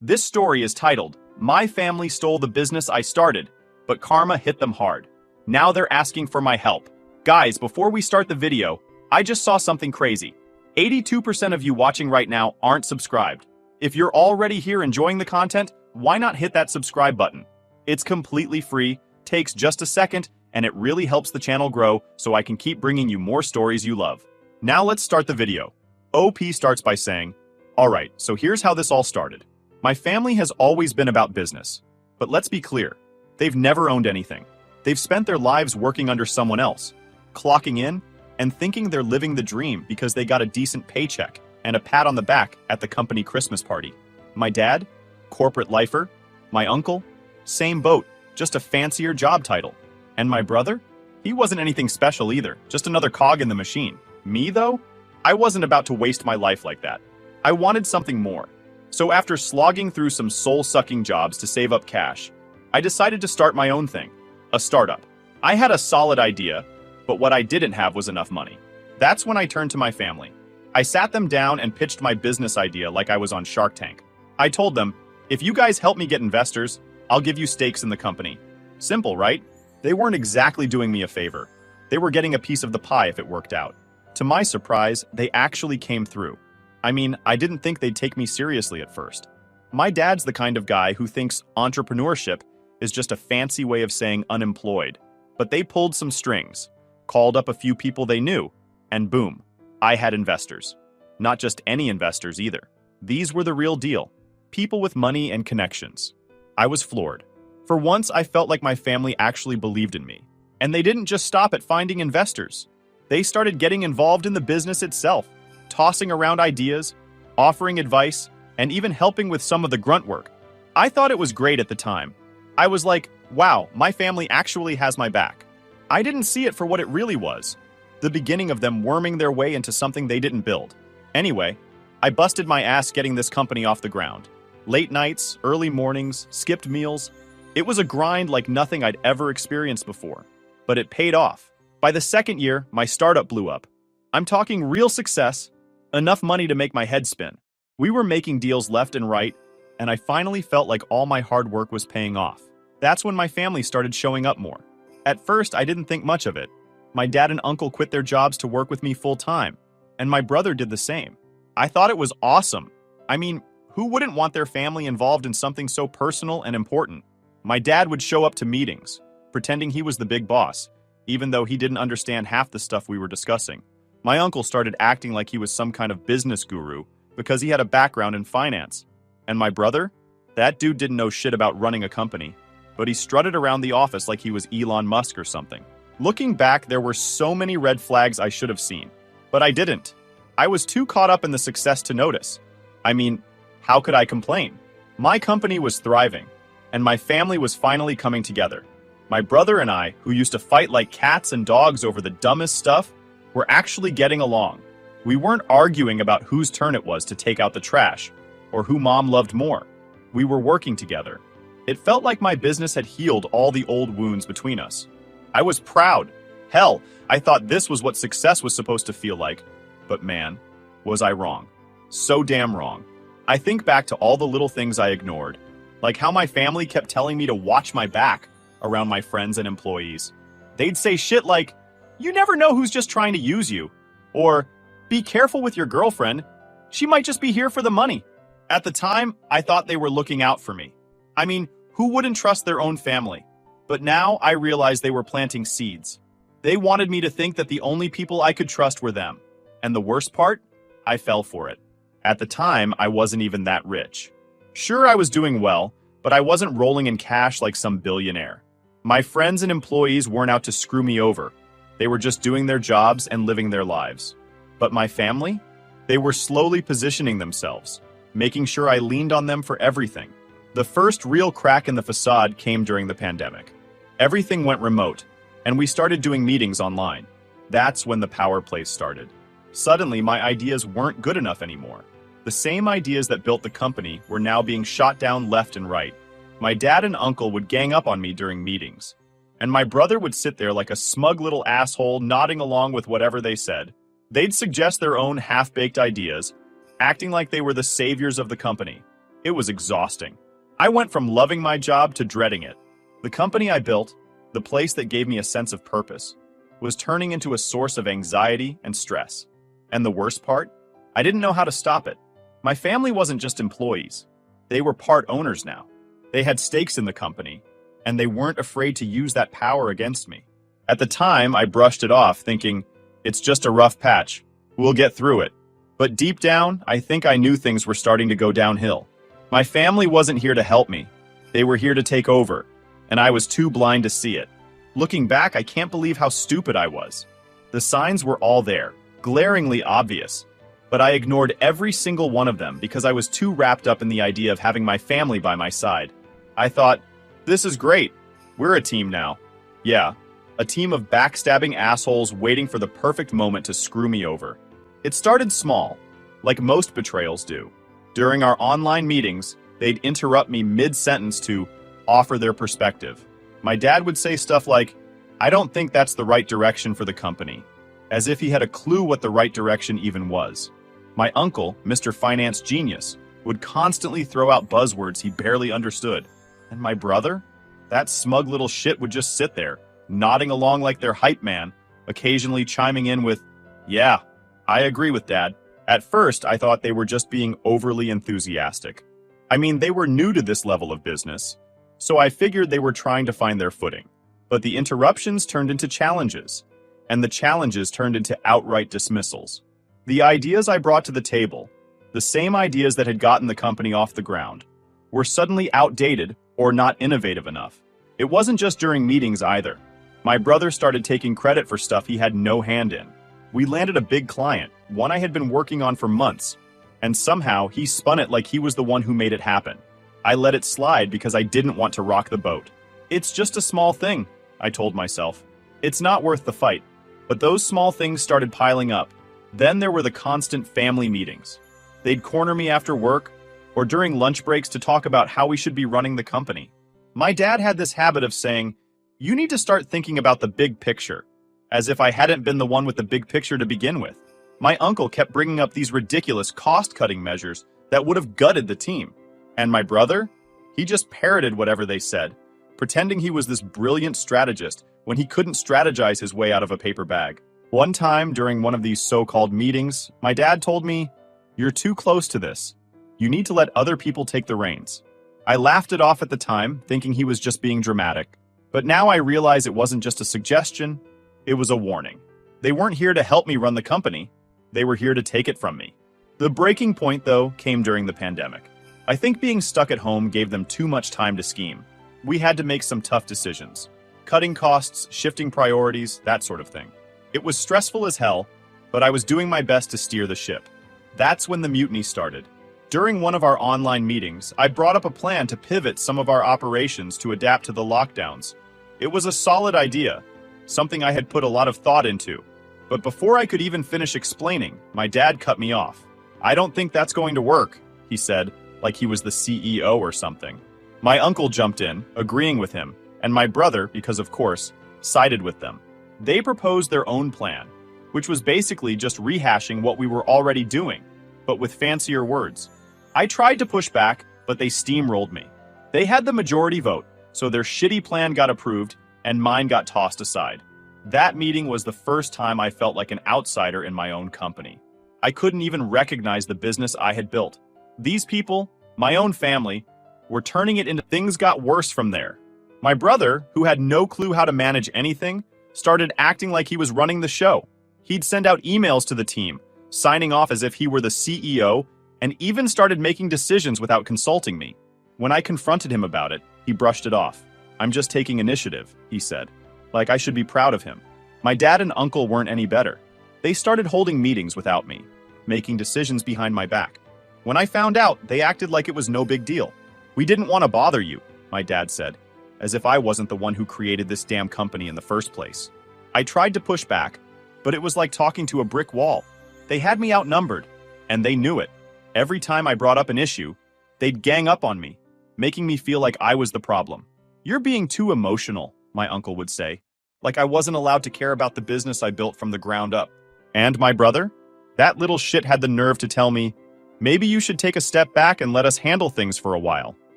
This story is titled, My Family Stole the Business I Started, but Karma Hit Them Hard. Now they're asking for my help. Guys, before we start the video, I just saw something crazy. 82% of you watching right now aren't subscribed. If you're already here enjoying the content, why not hit that subscribe button? It's completely free, takes just a second, and it really helps the channel grow so I can keep bringing you more stories you love. Now let's start the video. OP starts by saying, Alright, so here's how this all started. My family has always been about business. But let's be clear, they've never owned anything. They've spent their lives working under someone else, clocking in, and thinking they're living the dream because they got a decent paycheck and a pat on the back at the company Christmas party. My dad? Corporate lifer. My uncle? Same boat, just a fancier job title. And my brother? He wasn't anything special either, just another cog in the machine. Me, though? I wasn't about to waste my life like that. I wanted something more. So after slogging through some soul-sucking jobs to save up cash, I decided to start my own thing, a startup. I had a solid idea, but what I didn't have was enough money. That's when I turned to my family. I sat them down and pitched my business idea like I was on Shark Tank. I told them, if you guys help me get investors, I'll give you stakes in the company. Simple, right? They weren't exactly doing me a favor. They were getting a piece of the pie if it worked out. To my surprise, they actually came through. I mean, I didn't think they'd take me seriously at first. My dad's the kind of guy who thinks entrepreneurship is just a fancy way of saying unemployed. But they pulled some strings, called up a few people they knew, and boom, I had investors. Not just any investors either. These were the real deal. People with money and connections. I was floored. For once, I felt like my family actually believed in me. And they didn't just stop at finding investors. They started getting involved in the business itself, tossing around ideas, offering advice, and even helping with some of the grunt work. I thought it was great at the time. I was like, wow, my family actually has my back. I didn't see it for what it really was. The beginning of them worming their way into something they didn't build. Anyway, I busted my ass getting this company off the ground. Late nights, early mornings, skipped meals. It was a grind like nothing I'd ever experienced before. But it paid off. By the second year, my startup blew up. I'm talking real success, enough money to make my head spin. We were making deals left and right, and I finally felt like all my hard work was paying off. That's when my family started showing up more. At first, I didn't think much of it. My dad and uncle quit their jobs to work with me full-time, and my brother did the same. I thought it was awesome. I mean, who wouldn't want their family involved in something so personal and important? My dad would show up to meetings, pretending he was the big boss, even though he didn't understand half the stuff we were discussing. My uncle started acting like he was some kind of business guru because he had a background in finance. And my brother? That dude didn't know shit about running a company, but he strutted around the office like he was Elon Musk or something. Looking back, there were so many red flags I should have seen, but I didn't. I was too caught up in the success to notice. I mean, how could I complain? My company was thriving, and my family was finally coming together. My brother and I, who used to fight like cats and dogs over the dumbest stuff, were actually getting along. We weren't arguing about whose turn it was to take out the trash, or who mom loved more. We were working together. It felt like my business had healed all the old wounds between us. I was proud. Hell, I thought this was what success was supposed to feel like. But man, was I wrong. So damn wrong. I think back to all the little things I ignored, like how my family kept telling me to watch my back around my friends and employees. They'd say shit like, you never know who's just trying to use you. Or, be careful with your girlfriend. She might just be here for the money. At the time, I thought they were looking out for me. I mean, who wouldn't trust their own family? But now I realized they were planting seeds. They wanted me to think that the only people I could trust were them. And the worst part? I fell for it. At the time, I wasn't even that rich. Sure, I was doing well, but I wasn't rolling in cash like some billionaire. My friends and employees weren't out to screw me over. They were just doing their jobs and living their lives. But my family? They were slowly positioning themselves, making sure I leaned on them for everything. The first real crack in the facade came during the pandemic. Everything went remote, and we started doing meetings online. That's when the power plays started. Suddenly, my ideas weren't good enough anymore. The same ideas that built the company were now being shot down left and right. My dad and uncle would gang up on me during meetings, and my brother would sit there like a smug little asshole nodding along with whatever they said. They'd suggest their own half-baked ideas, acting like they were the saviors of the company. It was exhausting. I went from loving my job to dreading it. The company I built, the place that gave me a sense of purpose, was turning into a source of anxiety and stress. And the worst part? I didn't know how to stop it. My family wasn't just employees. They were part owners now. They had stakes in the company, and they weren't afraid to use that power against me. At the time, I brushed it off, thinking, it's just a rough patch. We'll get through it. But deep down, I think I knew things were starting to go downhill. My family wasn't here to help me. They were here to take over, and I was too blind to see it. Looking back, I can't believe how stupid I was. The signs were all there, glaringly obvious, but I ignored every single one of them because I was too wrapped up in the idea of having my family by my side. I thought, this is great. We're a team now. Yeah, a team of backstabbing assholes waiting for the perfect moment to screw me over. It started small, like most betrayals do. During our online meetings, they'd interrupt me mid-sentence to offer their perspective. My dad would say stuff like, I don't think that's the right direction for the company, as if he had a clue what the right direction even was. My uncle, Mr. Finance Genius, would constantly throw out buzzwords he barely understood. And my brother? That smug little shit would just sit there, nodding along like their hype man, occasionally chiming in with, yeah, I agree with Dad. At first, I thought they were just being overly enthusiastic. I mean, they were new to this level of business, so I figured they were trying to find their footing. But the interruptions turned into challenges, and the challenges turned into outright dismissals. The ideas I brought to the table, the same ideas that had gotten the company off the ground, were suddenly outdated or not innovative enough. It wasn't just during meetings either. My brother started taking credit for stuff he had no hand in. We landed a big client, one I had been working on for months, and somehow he spun it like he was the one who made it happen. I let it slide because I didn't want to rock the boat. It's just a small thing, I told myself. It's not worth the fight. But those small things started piling up. Then there were the constant family meetings. They'd corner me after work or during lunch breaks to talk about how we should be running the company. My dad had this habit of saying, you need to start thinking about the big picture, as if I hadn't been the one with the big picture to begin with. My uncle kept bringing up these ridiculous cost-cutting measures that would have gutted the team. And my brother? He just parroted whatever they said, pretending he was this brilliant strategist when he couldn't strategize his way out of a paper bag. One time, during one of these so-called meetings, my dad told me, you're too close to this. You need to let other people take the reins. I laughed it off at the time, thinking he was just being dramatic. But now I realize it wasn't just a suggestion, it was a warning. They weren't here to help me run the company. They were here to take it from me. The breaking point, though, came during the pandemic. I think being stuck at home gave them too much time to scheme. We had to make some tough decisions. Cutting costs, shifting priorities, that sort of thing. It was stressful as hell, but I was doing my best to steer the ship. That's when the mutiny started. During one of our online meetings, I brought up a plan to pivot some of our operations to adapt to the lockdowns. It was a solid idea, something I had put a lot of thought into. But before I could even finish explaining, my dad cut me off. I don't think that's going to work, he said, like he was the CEO or something. My uncle jumped in, agreeing with him, and my brother, because of course, sided with them. They proposed their own plan, which was basically just rehashing what we were already doing, but with fancier words. I tried to push back, but they steamrolled me. They had the majority vote, so their shitty plan got approved, and mine got tossed aside. That meeting was the first time I felt like an outsider in my own company. I couldn't even recognize the business I had built. These people, my own family, were turning it into things got worse from there. My brother, who had no clue how to manage anything, started acting like he was running the show. He'd send out emails to the team, signing off as if he were the CEO, and even started making decisions without consulting me. When I confronted him about it, he brushed it off. I'm just taking initiative, he said, like I should be proud of him. My dad and uncle weren't any better. They started holding meetings without me, making decisions behind my back. When I found out, they acted like it was no big deal. We didn't want to bother you, my dad said, as if I wasn't the one who created this damn company in the first place. I tried to push back, but it was like talking to a brick wall. They had me outnumbered, and they knew it. Every time I brought up an issue, they'd gang up on me, making me feel like I was the problem. You're being too emotional, my uncle would say, like I wasn't allowed to care about the business I built from the ground up. And my brother? That little shit had the nerve to tell me, Maybe you should take a step back and let us handle things for a while.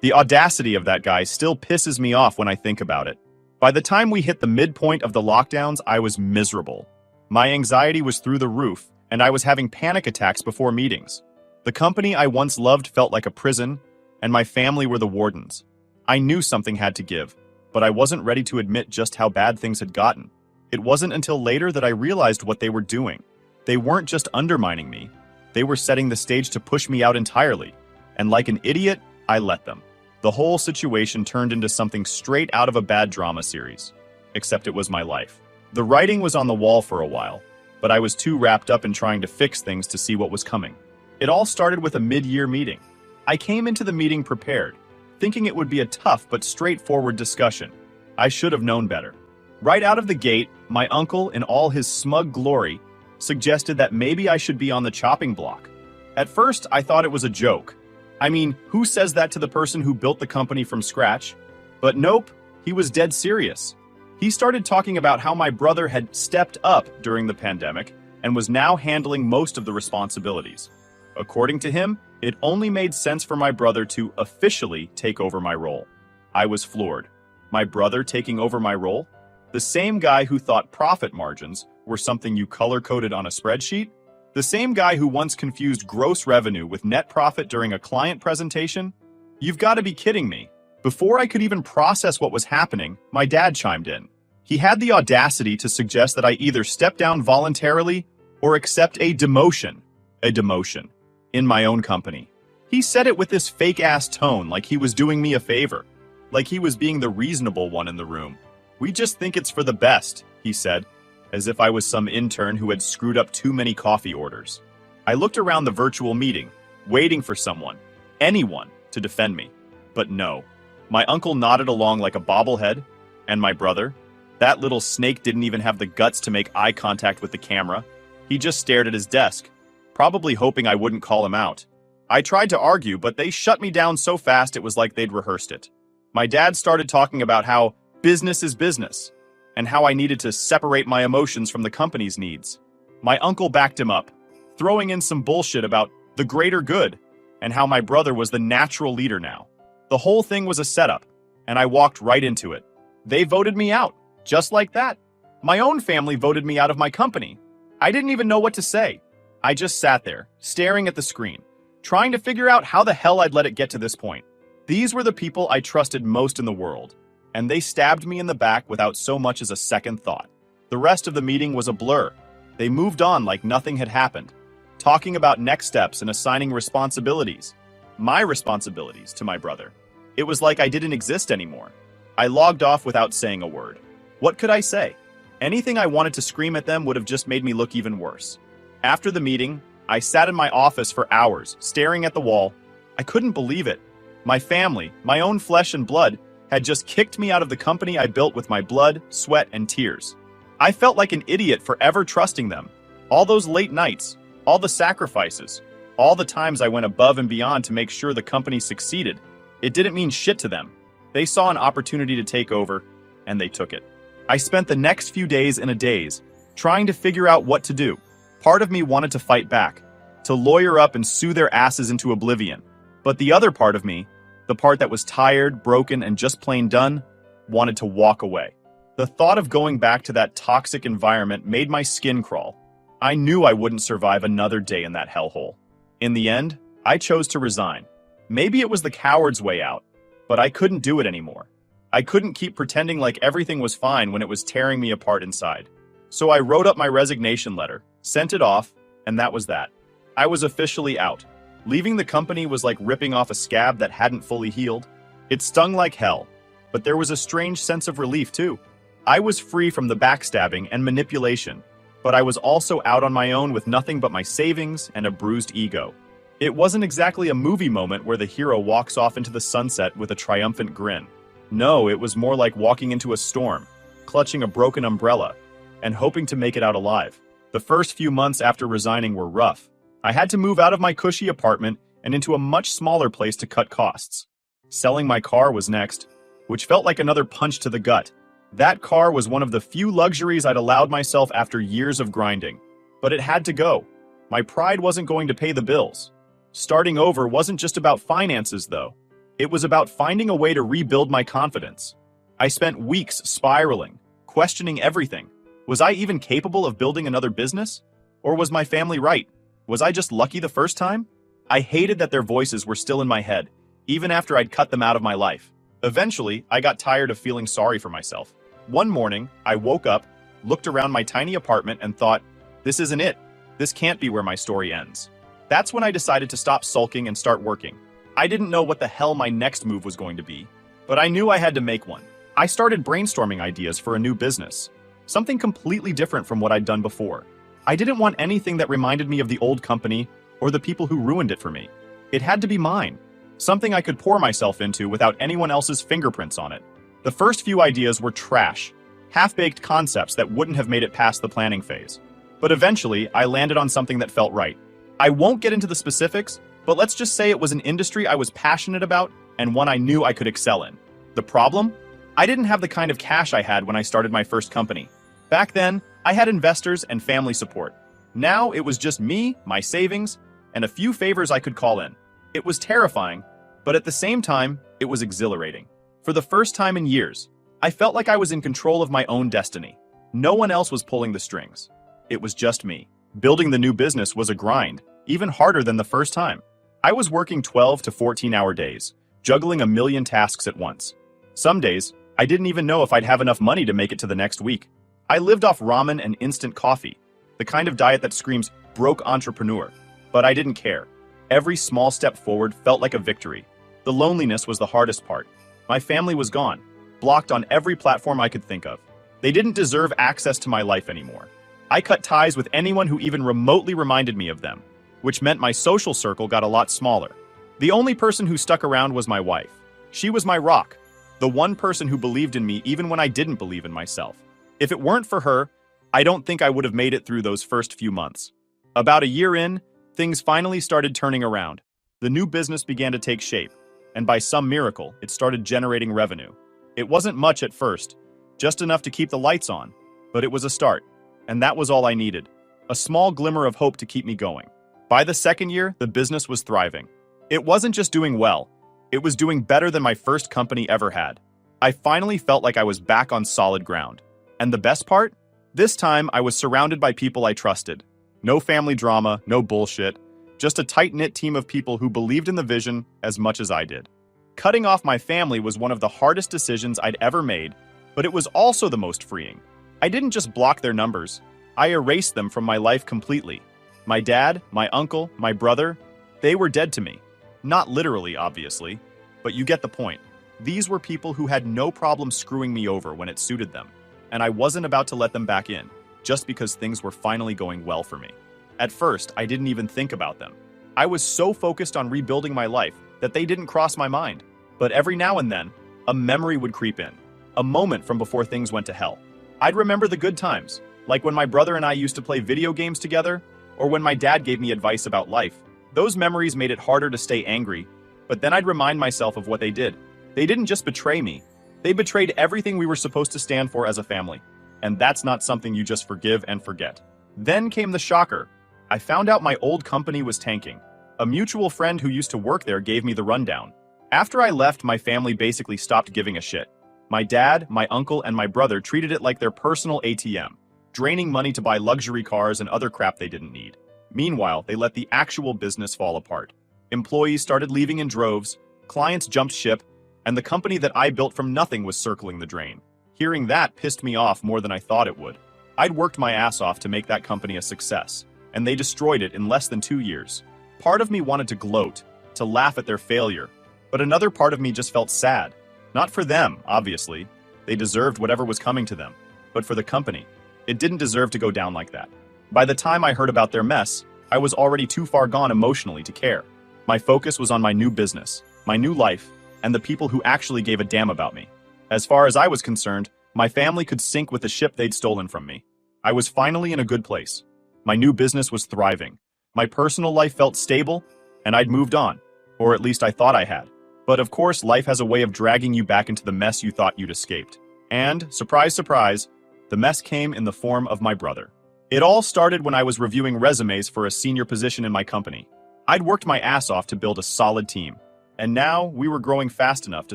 The audacity of that guy still pisses me off when I think about it. By the time we hit the midpoint of the lockdowns, I was miserable. My anxiety was through the roof, and I was having panic attacks before meetings. The company I once loved felt like a prison, and my family were the wardens. I knew something had to give, but I wasn't ready to admit just how bad things had gotten. It wasn't until later that I realized what they were doing. They weren't just undermining me. They were setting the stage to push me out entirely. And like an idiot, I let them. The whole situation turned into something straight out of a bad drama series. Except it was my life. The writing was on the wall for a while, but I was too wrapped up in trying to fix things to see what was coming. It all started with a mid-year meeting. I came into the meeting prepared, thinking it would be a tough but straightforward discussion. I should have known better. Right out of the gate, my uncle, in all his smug glory, suggested that maybe I should be on the chopping block. At first, I thought it was a joke. I mean, who says that to the person who built the company from scratch? But nope, he was dead serious. He started talking about how my brother had stepped up during the pandemic and was now handling most of the responsibilities. According to him, it only made sense for my brother to officially take over my role. I was floored. My brother taking over my role? The same guy who thought profit margins were something you color-coded on a spreadsheet? The same guy who once confused gross revenue with net profit during a client presentation? You've got to be kidding me. Before I could even process what was happening, my dad chimed in. He had the audacity to suggest that I either step down voluntarily or accept a demotion. A demotion. In my own company. He said it with this fake-ass tone like he was doing me a favor. Like he was being the reasonable one in the room. We just think it's for the best, he said, as if I was some intern who had screwed up too many coffee orders. I looked around the virtual meeting, waiting for someone, anyone, to defend me. But no. My uncle nodded along like a bobblehead, and my brother, that little snake didn't even have the guts to make eye contact with the camera. He just stared at his desk, probably hoping I wouldn't call him out. I tried to argue, but they shut me down so fast it was like they'd rehearsed it. My dad started talking about how business is business, and how I needed to separate my emotions from the company's needs. My uncle backed him up, throwing in some bullshit about the greater good, and how my brother was the natural leader now. The whole thing was a setup, and I walked right into it. They voted me out, just like that. My own family voted me out of my company. I didn't even know what to say. I just sat there, staring at the screen, trying to figure out how the hell I'd let it get to this point. These were the people I trusted most in the world, and they stabbed me in the back without so much as a second thought. The rest of the meeting was a blur. They moved on like nothing had happened, talking about next steps and assigning responsibilities. My responsibilities to my brother. It was like I didn't exist anymore. I logged off without saying a word. What could I say? Anything I wanted to scream at them would have just made me look even worse. After the meeting, I sat in my office for hours, staring at the wall. I couldn't believe it. My family, my own flesh and blood, had just kicked me out of the company I built with my blood, sweat, and tears. I felt like an idiot for ever trusting them. All those late nights, all the sacrifices, all the times I went above and beyond to make sure the company succeeded. It didn't mean shit to them. They saw an opportunity to take over, and they took it. I spent the next few days in a daze, trying to figure out what to do. Part of me wanted to fight back, to lawyer up and sue their asses into oblivion. But the other part of me, the part that was tired, broken, and just plain done, wanted to walk away. The thought of going back to that toxic environment made my skin crawl. I knew I wouldn't survive another day in that hellhole. In the end, I chose to resign. Maybe it was the coward's way out, but I couldn't do it anymore. I couldn't keep pretending like everything was fine when it was tearing me apart inside. So I wrote up my resignation letter, sent it off, and that was that. I was officially out. Leaving the company was like ripping off a scab that hadn't fully healed. It stung like hell, but there was a strange sense of relief too. I was free from the backstabbing and manipulation, but I was also out on my own with nothing but my savings and a bruised ego. It wasn't exactly a movie moment where the hero walks off into the sunset with a triumphant grin. No, it was more like walking into a storm, clutching a broken umbrella, and hoping to make it out alive. The first few months after resigning were rough. I had to move out of my cushy apartment and into a much smaller place to cut costs. Selling my car was next, which felt like another punch to the gut. That car was one of the few luxuries I'd allowed myself after years of grinding. But it had to go. My pride wasn't going to pay the bills. Starting over wasn't just about finances, though. It was about finding a way to rebuild my confidence. I spent weeks spiraling, questioning everything. Was I even capable of building another business? Or was my family right? Was I just lucky the first time? I hated that their voices were still in my head, even after I'd cut them out of my life. Eventually, I got tired of feeling sorry for myself. One morning, I woke up, looked around my tiny apartment, and thought, this isn't it. This can't be where my story ends. That's when I decided to stop sulking and start working. I didn't know what the hell my next move was going to be, but I knew I had to make one. I started brainstorming ideas for a new business, something completely different from what I'd done before. I didn't want anything that reminded me of the old company or the people who ruined it for me. It had to be mine, something I could pour myself into without anyone else's fingerprints on it. The first few ideas were trash, half-baked concepts that wouldn't have made it past the planning phase. But eventually, I landed on something that felt right. I won't get into the specifics, but let's just say it was an industry I was passionate about and one I knew I could excel in. The problem? I didn't have the kind of cash I had when I started my first company. Back then, I had investors and family support. Now it was just me, my savings, and a few favors I could call in. It was terrifying, but at the same time, it was exhilarating. For the first time in years, I felt like I was in control of my own destiny. No one else was pulling the strings. It was just me. Building the new business was a grind, even harder than the first time. I was working 12 to 14-hour days, juggling a million tasks at once. Some days, I didn't even know if I'd have enough money to make it to the next week. I lived off ramen and instant coffee, the kind of diet that screams broke entrepreneur. But I didn't care. Every small step forward felt like a victory. The loneliness was the hardest part. My family was gone, blocked on every platform I could think of. They didn't deserve access to my life anymore. I cut ties with anyone who even remotely reminded me of them, which meant my social circle got a lot smaller. The only person who stuck around was my wife. She was my rock, the one person who believed in me even when I didn't believe in myself. If it weren't for her, I don't think I would have made it through those first few months. About a year in, things finally started turning around. The new business began to take shape, and by some miracle, it started generating revenue. It wasn't much at first, just enough to keep the lights on, but it was a start, and that was all I needed. A small glimmer of hope to keep me going. By the second year, the business was thriving. It wasn't just doing well, it was doing better than my first company ever had. I finally felt like I was back on solid ground. And the best part? This time, I was surrounded by people I trusted. No family drama, no bullshit, just a tight-knit team of people who believed in the vision as much as I did. Cutting off my family was one of the hardest decisions I'd ever made, but it was also the most freeing. I didn't just block their numbers, I erased them from my life completely. My dad, my uncle, my brother, they were dead to me. Not literally, obviously, but you get the point. These were people who had no problem screwing me over when it suited them, and I wasn't about to let them back in, just because things were finally going well for me. At first, I didn't even think about them. I was so focused on rebuilding my life that they didn't cross my mind. But every now and then, a memory would creep in, a moment from before things went to hell. I'd remember the good times, like when my brother and I used to play video games together, or when my dad gave me advice about life. Those memories made it harder to stay angry, but then I'd remind myself of what they did. They didn't just betray me, they betrayed everything we were supposed to stand for as a family. And that's not something you just forgive and forget. Then came the shocker. I found out my old company was tanking. A mutual friend who used to work there gave me the rundown. After I left, my family basically stopped giving a shit. My dad, my uncle, and my brother treated it like their personal ATM, draining money to buy luxury cars and other crap they didn't need. Meanwhile, they let the actual business fall apart. Employees started leaving in droves, clients jumped ship, and the company that I built from nothing was circling the drain. Hearing that pissed me off more than I thought it would. I'd worked my ass off to make that company a success, and they destroyed it in less than 2 years. Part of me wanted to gloat, to laugh at their failure, but another part of me just felt sad. Not for them, obviously. They deserved whatever was coming to them. But for the company, it didn't deserve to go down like that. By the time I heard about their mess, I was already too far gone emotionally to care. My focus was on my new business, my new life, and the people who actually gave a damn about me. As far as I was concerned, my family could sink with the ship they'd stolen from me. I was finally in a good place. My new business was thriving. My personal life felt stable, and I'd moved on. Or at least I thought I had. But of course, life has a way of dragging you back into the mess you thought you'd escaped. And, surprise, surprise, the mess came in the form of my brother. It all started when I was reviewing resumes for a senior position in my company. I'd worked my ass off to build a solid team, and now we were growing fast enough to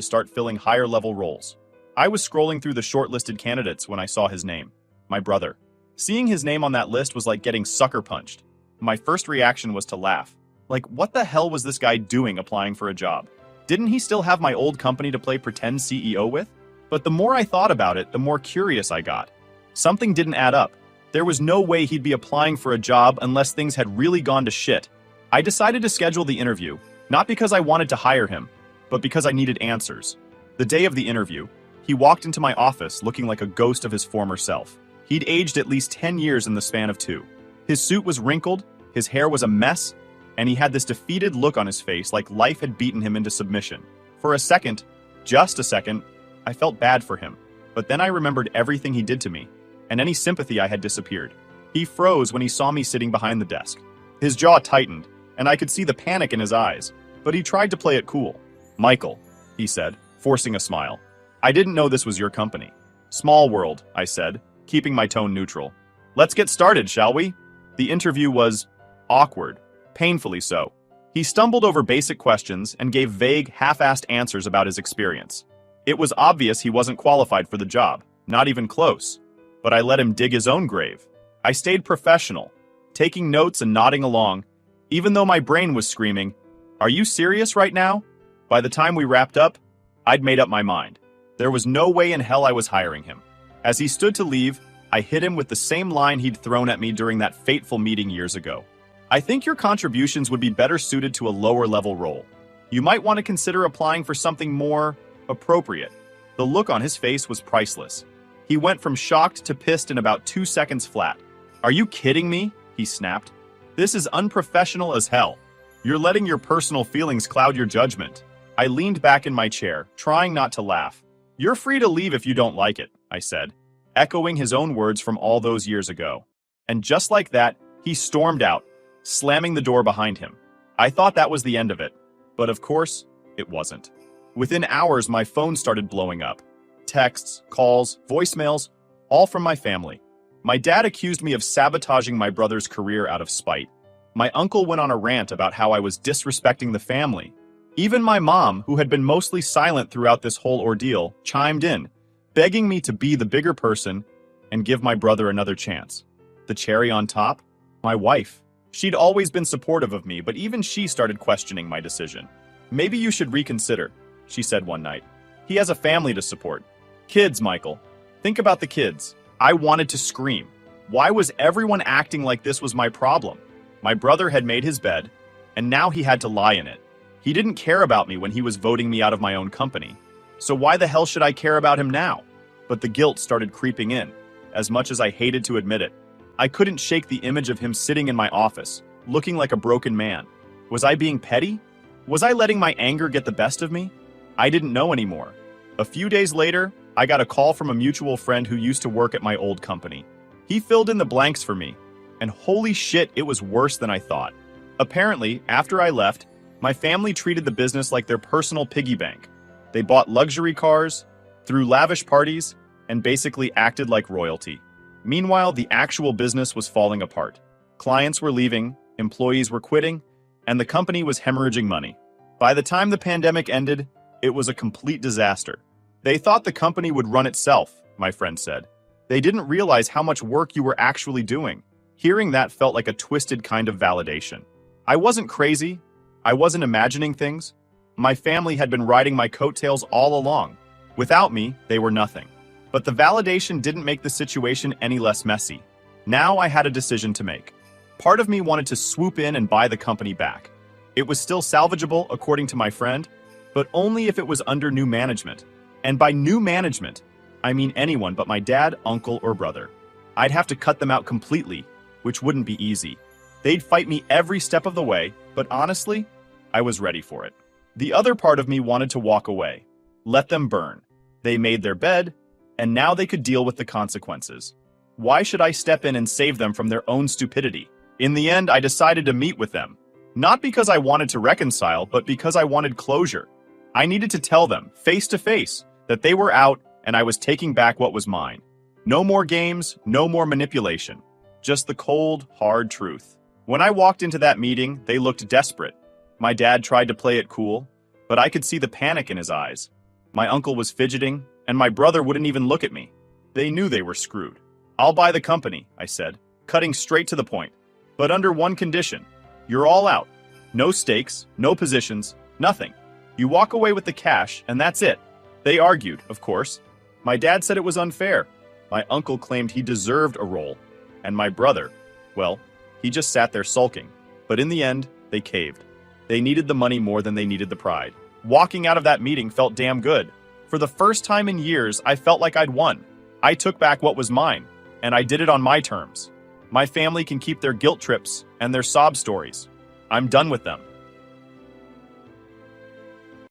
start filling higher-level roles. I was scrolling through the shortlisted candidates when I saw his name, my brother. Seeing his name on that list was like getting sucker punched. My first reaction was to laugh. Like, what the hell was this guy doing applying for a job? Didn't he still have my old company to play pretend CEO with? But the more I thought about it, the more curious I got. Something didn't add up. There was no way he'd be applying for a job unless things had really gone to shit. I decided to schedule the interview, not because I wanted to hire him, but because I needed answers. The day of the interview, he walked into my office looking like a ghost of his former self. He'd aged at least 10 years in the span of 2. His suit was wrinkled, his hair was a mess, and he had this defeated look on his face like life had beaten him into submission. For a second, just a second, I felt bad for him. But then I remembered everything he did to me, and any sympathy I had disappeared. He froze when he saw me sitting behind the desk. His jaw tightened, and I could see the panic in his eyes, but he tried to play it cool. "Michael," he said, forcing a smile. "I didn't know this was your company." "Small world," I said, keeping my tone neutral. "Let's get started, shall we?" The interview was awkward, painfully so. He stumbled over basic questions and gave vague, half-assed answers about his experience. It was obvious he wasn't qualified for the job, not even close. But I let him dig his own grave. I stayed professional, taking notes and nodding along, even though my brain was screaming, "Are you serious right now?" By the time we wrapped up, I'd made up my mind. There was no way in hell I was hiring him. As he stood to leave, I hit him with the same line he'd thrown at me during that fateful meeting years ago. "I think your contributions would be better suited to a lower-level role. You might want to consider applying for something more appropriate." The look on his face was priceless. He went from shocked to pissed in about 2 seconds flat. "Are you kidding me?" he snapped. "This is unprofessional as hell. You're letting your personal feelings cloud your judgment." I leaned back in my chair, trying not to laugh. "You're free to leave if you don't like it," I said, echoing his own words from all those years ago. And just like that, he stormed out, slamming the door behind him. I thought that was the end of it, but of course, it wasn't. Within hours, my phone started blowing up. Texts, calls, voicemails, all from my family. My dad accused me of sabotaging my brother's career out of spite. My uncle went on a rant about how I was disrespecting the family. Even my mom, who had been mostly silent throughout this whole ordeal, chimed in, begging me to be the bigger person and give my brother another chance. The cherry on top? My wife. She'd always been supportive of me, but even she started questioning my decision. "Maybe you should reconsider," she said one night. "He has a family to support. Kids, Michael. Think about the kids." I wanted to scream. Why was everyone acting like this was my problem? My brother had made his bed, and now he had to lie in it. He didn't care about me when he was voting me out of my own company. So why the hell should I care about him now? But the guilt started creeping in, as much as I hated to admit it. I couldn't shake the image of him sitting in my office, looking like a broken man. Was I being petty? Was I letting my anger get the best of me? I didn't know anymore. A few days later, I got a call from a mutual friend who used to work at my old company. He filled in the blanks for me, and holy shit, it was worse than I thought. Apparently, after I left, my family treated the business like their personal piggy bank. They bought luxury cars, threw lavish parties, and basically acted like royalty. Meanwhile, the actual business was falling apart. Clients were leaving, employees were quitting, and the company was hemorrhaging money. By the time the pandemic ended, it was a complete disaster. They thought the company would run itself, my friend said. They didn't realize how much work you were actually doing. Hearing that felt like a twisted kind of validation. I wasn't crazy. I wasn't imagining things. My family had been riding my coattails all along. Without me, they were nothing. But the validation didn't make the situation any less messy. Now I had a decision to make. Part of me wanted to swoop in and buy the company back. It was still salvageable, according to my friend, but only if it was under new management. And by new management, I mean anyone but my dad, uncle, or brother. I'd have to cut them out completely, which wouldn't be easy. They'd fight me every step of the way, but honestly, I was ready for it. The other part of me wanted to walk away. Let them burn. They made their bed, and now they could deal with the consequences. Why should I step in and save them from their own stupidity? In the end, I decided to meet with them. Not because I wanted to reconcile, but because I wanted closure. I needed to tell them, face to face, that they were out and I was taking back what was mine. No more games, no more manipulation. Just the cold, hard truth. When I walked into that meeting, they looked desperate. My dad tried to play it cool, but I could see the panic in his eyes. My uncle was fidgeting, and my brother wouldn't even look at me. They knew they were screwed. "I'll buy the company," I said, cutting straight to the point. "But under one condition. You're all out. No stakes, no positions, nothing. You walk away with the cash, and that's it." They argued, of course. My dad said it was unfair. My uncle claimed he deserved a role. And my brother, well, he just sat there sulking. But in the end, they caved. They needed the money more than they needed the pride. Walking out of that meeting felt damn good. For the first time in years, I felt like I'd won. I took back what was mine, and I did it on my terms. My family can keep their guilt trips and their sob stories. I'm done with them.